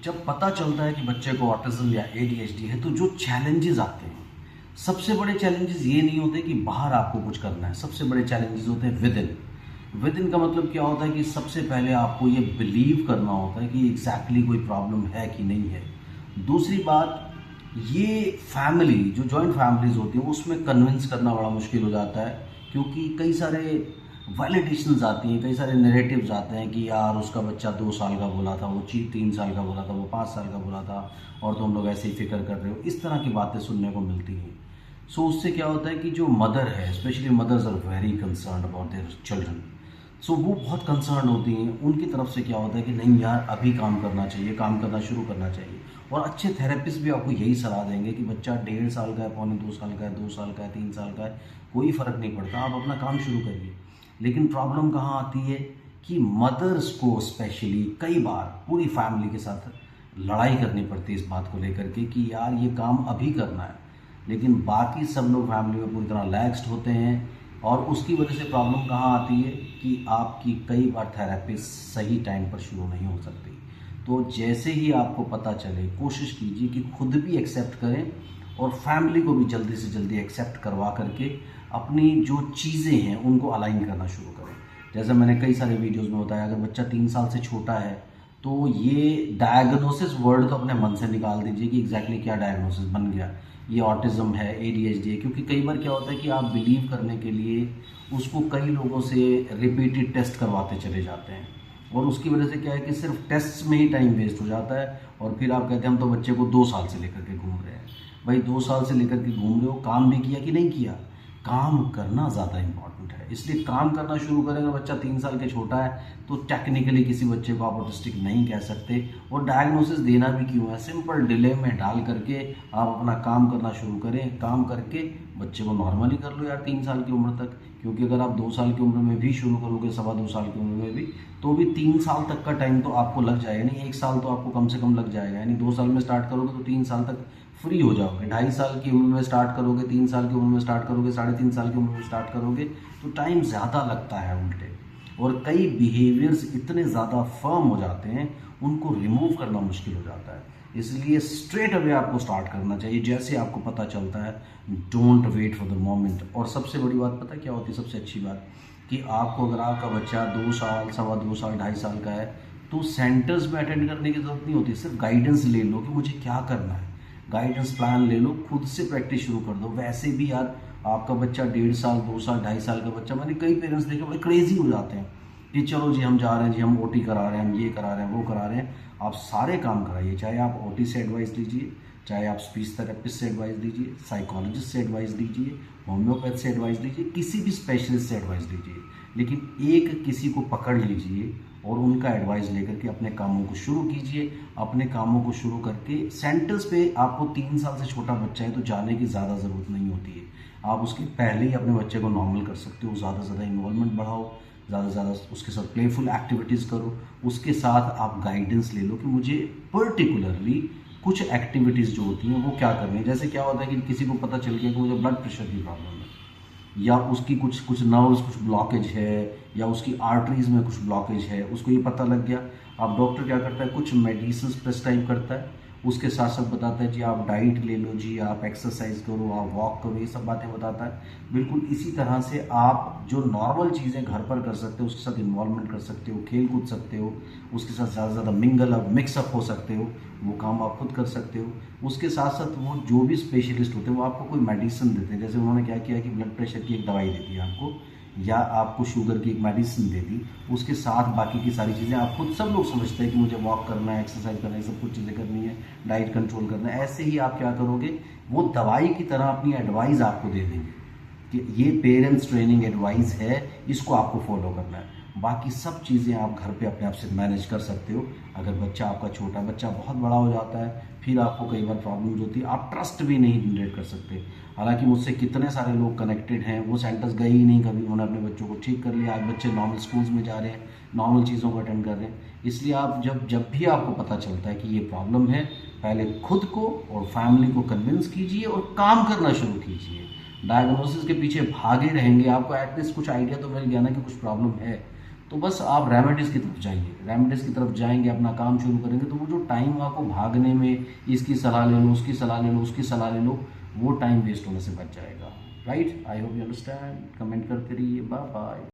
जब पता चलता है कि बच्चे को ऑटिज्म या एडीएचडी है तो जो चैलेंजेस आते हैं, सबसे बड़े चैलेंजेस ये नहीं होते कि बाहर आपको कुछ करना है। सबसे बड़े चैलेंजेस होते हैं विद इन। विद इन का मतलब क्या होता है कि सबसे पहले आपको ये बिलीव करना होता है कि एग्जैक्टली कोई प्रॉब्लम है कि नहीं है। दूसरी बात, ये फैमिली जो जॉइंट फैमिलीज होती हैं उसमें कन्विंस करना बड़ा मुश्किल हो जाता है, क्योंकि कई सारे वैलिडेशंस आती हैं, कई सारे नैरेटिव्स आते हैं कि यार उसका बच्चा 2 साल का बोला था, वो 3 साल का बोला था, वो 5 साल का बोला था और तुम लोग ऐसे ही फिक्र कर रहे हो। इस तरह की बातें सुनने को मिलती हैं। सो उससे क्या होता है कि जो मदर है, specially mothers are very concern about their children. So वो बहुत कंसर्न होती हैं। उनकी तरफ से क्या होता है कि नहीं यार, अभी काम करना चाहिए, काम करना शुरू करना चाहिए। और अच्छे थेरेपिस्ट भी आपको यही सलाह देंगे कि बच्चा 1.5 साल का है, 2 साल का है, 2 साल का है, 3 साल का है, कोई फ़र्क नहीं पड़ता, आप अपना काम शुरू करिए। लेकिन प्रॉब्लम कहाँ आती है कि मदर्स को स्पेशली कई बार पूरी फैमिली के साथ लड़ाई करनी पड़ती है इस बात को लेकर के कि यार ये काम अभी करना है, लेकिन बाकी सब लोग फैमिली में पूरी तरह लैक्स्ड होते हैं। और उसकी वजह से प्रॉब्लम कहाँ आती है कि आपकी कई बार थेरेपी सही टाइम पर शुरू नहीं हो सकती। तो जैसे ही आपको पता चले, कोशिश कीजिए कि खुद भी एक्सेप्ट करें और फैमिली को भी जल्दी से जल्दी एक्सेप्ट करवा करके अपनी जो चीज़ें हैं उनको अलाइन करना शुरू करें। जैसे मैंने कई सारे वीडियोस में बताया, अगर बच्चा 3 साल से छोटा है तो ये डायग्नोसिस वर्ड तो अपने मन से निकाल दीजिए कि एग्जैक्टली क्या डायग्नोसिस बन गया, ये ऑटिज्म है, एडीएचडी है। क्योंकि कई बार क्या होता है कि आप बिलीव करने के लिए उसको कई लोगों से रिपीटेड टेस्ट करवाते चले जाते हैं, और उसकी वजह से क्या है कि सिर्फ टेस्ट में ही टाइम वेस्ट हो जाता है। और फिर आप कहते हैं हम तो बच्चे को 2 साल से लेकर के घूम रहे हैं। भाई 2 साल से लेकर के घूम रहे हो, काम भी किया कि नहीं किया? काम करना ज़्यादा इम्पॉर्टेंट है। इसलिए काम करना शुरू करेगा। बच्चा 3 साल के छोटा है तो टेक्निकली किसी बच्चे को आप ऑटिस्टिक नहीं कह सकते, और डायग्नोसिस देना भी क्यों है, सिंपल डिले में डाल करके आप अपना काम करना शुरू करें। काम करके बच्चे को नॉर्मली कर लो यार 3 साल की उम्र तक। क्योंकि अगर आप 2 साल की उम्र में भी शुरू करोगे, 2.25 साल की उम्र में भी, तो भी 3 साल तक का टाइम तो आपको लग जाएगा। नहीं, 1 साल तो आपको कम से कम लग जाएगा। यानी 2 साल में स्टार्ट करोगे तो 3 साल तक फ्री हो जाओगे। 2.5 साल की उम्र में स्टार्ट करोगे, 3 साल की उम्र में स्टार्ट करोगे, 3.5 साल की उम्र में स्टार्ट करोगे तो टाइम ज़्यादा लगता है उल्टे। और कई बिहेवियर्स इतने ज़्यादा फर्म हो जाते हैं, उनको रिमूव करना मुश्किल हो जाता है। इसलिए स्ट्रेट अवे आपको स्टार्ट करना चाहिए जैसे आपको पता चलता है। Don't wait for the moment. और सबसे बड़ी बात पता क्या होती है, सबसे अच्छी बात, कि आपको अगर आपका बच्चा 2 साल, 2.25 साल, 2.5 साल का है तो सेंटर्स में अटेंड करने की ज़रूरत नहीं होती। सिर्फ गाइडेंस ले लो कि मुझे क्या करना है, गाइडेंस प्लान ले लो, खुद से प्रैक्टिस शुरू कर दो। वैसे भी यार आपका बच्चा 1.5 साल, 2 साल, 2.5 साल का बच्चा, मैंने कई पेरेंट्स देखे बड़े क्रेजी हो जाते हैं कि चलो जी हम जा रहे हैं जी, हम ओटी करा रहे हैं, हम ये करा रहे हैं, वो करा रहे हैं। आप सारे काम कराइए, चाहे आप ओटी से एडवाइस लीजिए, चाहे आप स्पीच थेरेपिस्ट से एडवाइस लीजिए, साइकोलॉजिस्ट से एडवाइस लीजिए, होम्योपैथ से एडवाइस लीजिए, किसी भी स्पेशलिस्ट से एडवाइस लीजिए। लेकिन एक किसी को पकड़ लीजिए और उनका एडवाइस लेकर के अपने कामों को शुरू कीजिए। अपने कामों को शुरू करके सेंटर्स पे आपको 3 साल से छोटा बच्चा है तो जाने की ज़्यादा ज़रूरत नहीं होती है। आप उसके पहले ही अपने बच्चे को नॉर्मल कर सकते हो। ज़्यादा से ज़्यादा इन्वॉल्वमेंट बढ़ाओ, ज़्यादा से ज़्यादा उसके साथ प्लेफुल एक्टिविटीज़ करो। उसके साथ आप गाइडेंस ले लो कि मुझे पर्टिकुलरली कुछ एक्टिविटीज़ जो होती हैं वो क्या करनी है। जैसे क्या होता है कि किसी को पता चल गया कि मुझे ब्लड प्रेशर की प्रॉब्लम है, या उसकी कुछ नर्व्स कुछ ब्लॉकेज है, या उसकी आर्टरीज में कुछ ब्लॉकेज है, उसको ये पता लग गया। अब डॉक्टर क्या करता है, कुछ मेडिसिन प्रेस्क्राइब करता है, उसके साथ साथ बताता है जी आप डाइट ले लो, जी आप एक्सरसाइज करो, आप वॉक करो, ये सब बातें बताता है। बिल्कुल इसी तरह से आप जो नॉर्मल चीज़ें घर पर कर सकते हो उसके साथ इन्वॉल्वमेंट कर सकते हो, खेल कूद सकते हो, उसके साथ ज़्यादा से ज़्यादा मिंगल अप मिक्सअप हो सकते हो, वो काम आप खुद कर सकते हो। उसके साथ साथ वो जो भी स्पेशलिस्ट होते हैं वो आपको कोई मेडिसिन देते हैं। जैसे उन्होंने क्या किया कि ब्लड प्रेशर की एक दवाई दे दी आपको, या आपको शुगर की एक मेडिसिन दे दी, उसके साथ बाकी की सारी चीज़ें आप खुद, सब लोग समझते हैं कि मुझे वॉक करना है, एक्सरसाइज करना है, सब कुछ चीज़ें करनी है, डाइट कंट्रोल करना है। ऐसे ही आप क्या करोगे, वो दवाई की तरह अपनी एडवाइस आपको दे देंगे कि ये पेरेंट्स ट्रेनिंग एडवाइस है, इसको आपको फॉलो करना है। बाकी सब चीज़ें आप घर पे अपने आप से मैनेज कर सकते हो। अगर बच्चा आपका छोटा, बच्चा बहुत बड़ा हो जाता है फिर आपको कई बार प्रॉब्लम्स होती है, आप ट्रस्ट भी नहीं जनरेट कर सकते। हालांकि मुझसे कितने सारे लोग कनेक्टेड हैं, वो सेंटर्स गए ही नहीं कभी, उन्होंने अपने बच्चों को ठीक कर लिया, आज बच्चे नॉर्मल स्कूल्स में जा रहे हैं, नॉर्मल चीज़ों को अटेंड कर रहे हैं। इसलिए आप जब भी आपको पता चलता है कि ये प्रॉब्लम है, पहले खुद को और फैमिली को कन्विंस कीजिए और काम करना शुरू कीजिए। डायग्नोसिस के पीछे भागे रहेंगे, आपको एटलीस्ट कुछ आइडिया तो मिल गया ना कि कुछ प्रॉब्लम है, तो बस आप रेमेडीज़ की तरफ जाइए, रेमेडीज़ की तरफ जाएंगे, अपना काम शुरू करेंगे, तो वो जो टाइम आपको भागने में, इसकी सलाह ले लो, उसकी सलाह ले लो, उसकी सलाह ले लो, वो टाइम वेस्ट होने से बच जाएगा। Right, I hope you understand. Comment करते रहिए। Bye bye.